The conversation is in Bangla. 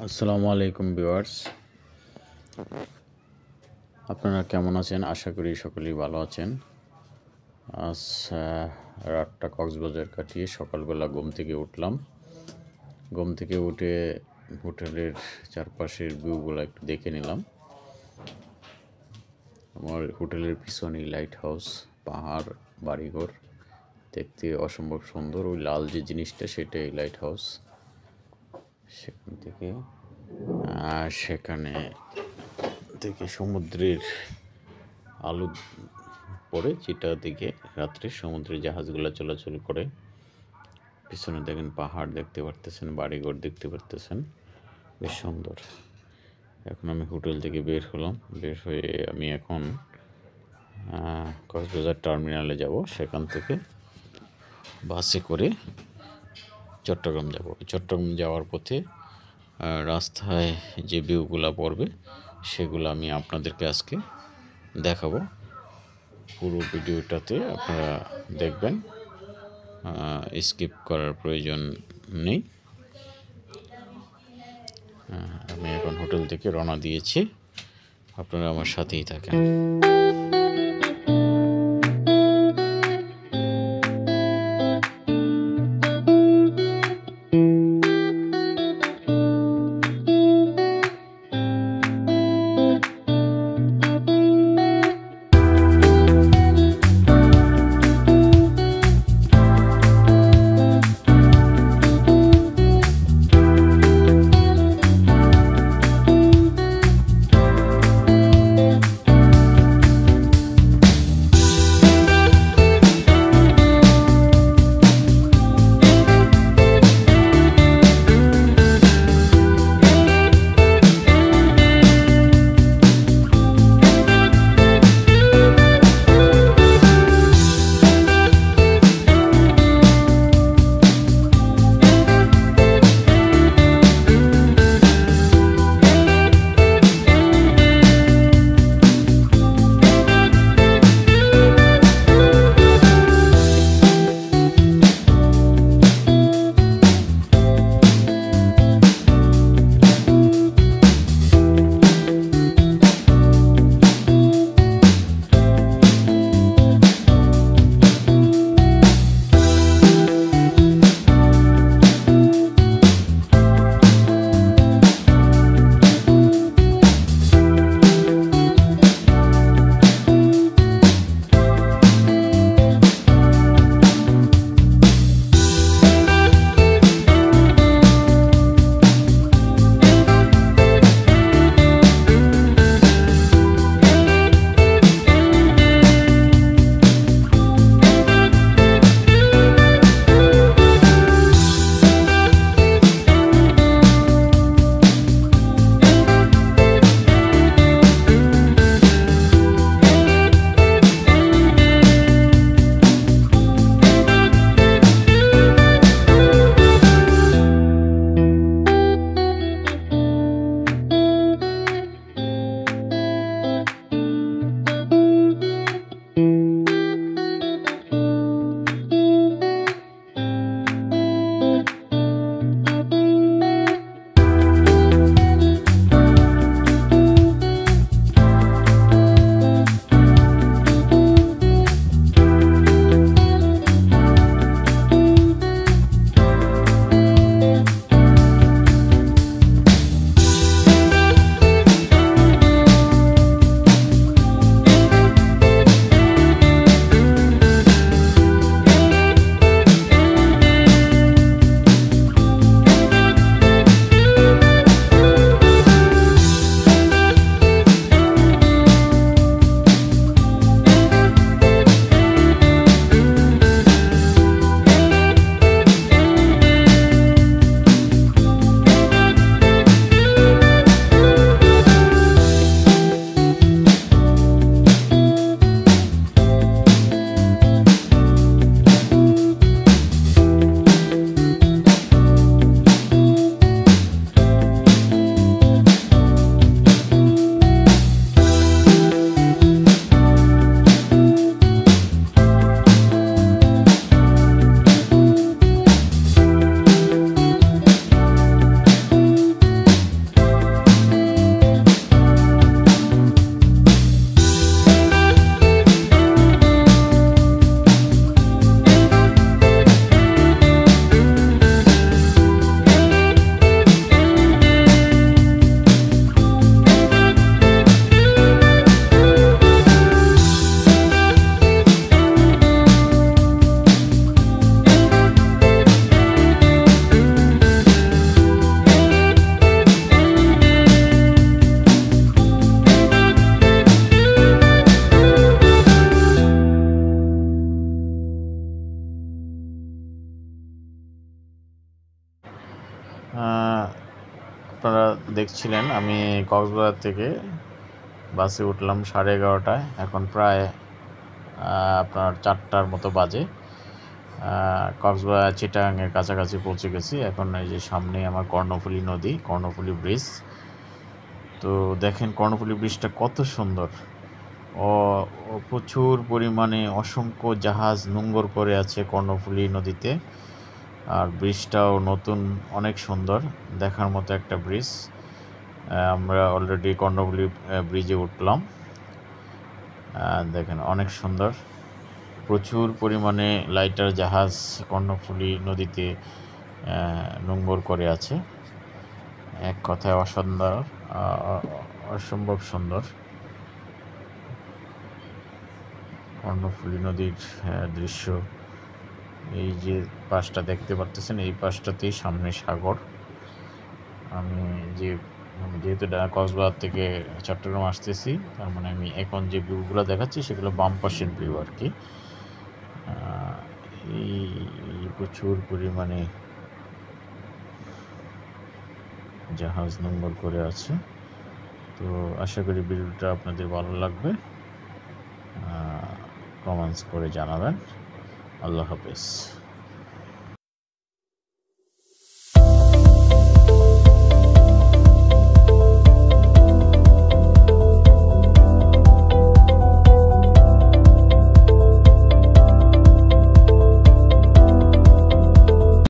আসসালামু আলাইকুম ভিউয়ার্স, আপনারা কেমন আছেন? আশা করি সকলেই ভালো আছেন। আজ রাতটা কক্সবাজার কাটিয়ে সকালবেলা ঘুম থেকে উঠলাম। ঘুম থেকে উঠে হোটেলের চারপাশের ভিউগুলো একটু দেখে নিলাম। আমার হোটেলের পিছনেই লাইট হাউস, পাহাড়, বাড়িঘর দেখতে অসম্ভব সুন্দর। ওই লাল যে জিনিসটা সেটাই লাইট হাউস। সেখানে থেকে সমুদ্রের আলো পড়ে, যেটা দিকে রাত্রে সমুদ্রের জাহাজগুলো চলাচল করে। পিছনে দেখেন পাহাড় দেখতে পারতেছেন, বাড়িঘর দেখতে পারতেছেন, বেশ সুন্দর। এখন আমি হোটেল থেকে বের হলাম। বের হয়ে আমি এখন কক্সবাজার টার্মিনালে যাব। সেখান থেকে বাসে করে চট্টগ্রাম যাব। চট্টগ্রাম যাওয়ার পথে রাস্তায় যে ভিউগুলো পড়বে সেগুলো আমি আপনাদেরকে আজকে দেখাবো। পুরো ভিডিওটাতে আপনারা দেখবেন, স্কিপ করার প্রয়োজন নেই। আমি এখন হোটেল থেকে রওনা দিয়েছি, আপনারা আমার সাথেই থাকেন। আপনারা দেখছিলেন আমি কক্সবাজার থেকে বাসে উঠলাম 11:30টায়, এখন প্রায় আপনার 4টার মতো বাজে। কক্সবাজার চিটাগাংয়ের কাছাকাছি পৌঁছে গেছি। এখন এই যে সামনে আমার কর্ণফুলী নদী, কর্ণফুলী ব্রিজ। তো দেখেন কর্ণফুলী ব্রিজটা কত সুন্দর। প্রচুর পরিমাণে অসংখ্য জাহাজ নোঙর করে আছে কর্ণফুলী নদীতে। আর ব্রিজটাও নতুন, অনেক সুন্দর, দেখার মতো একটা ব্রিজ। আমরা অলরেডি কর্ণফুলী ব্রিজে উঠলাম। দেখেন অনেক সুন্দর, প্রচুর পরিমাণে লাইটার জাহাজ কর্ণফুলী নদীতে নোঙর করে আছে। এক কথায় অসুন্দর, অসম্ভব সুন্দর কর্ণফুলী নদীর দৃশ্য। এই যে পাশটা দেখতে পারতেছেন, এই পাশটাতেই সামনে সাগর। আমি যেহেতু কক্সবাজার থেকে চট্টগ্রাম আসতেছি, তার মানে আমি এখন যে ভিউগুলো দেখাচ্ছি সেগুলো বাম পাশের ভিউ আর কি। এই প্রচুর পরিমাণে জাহাজ নোঙর করে আছে। তো আশা করি ভিডিওটা আপনাদের ভালো লাগবে, কমেন্টস করে জানাবেন। আল্লাহ হাফেজ।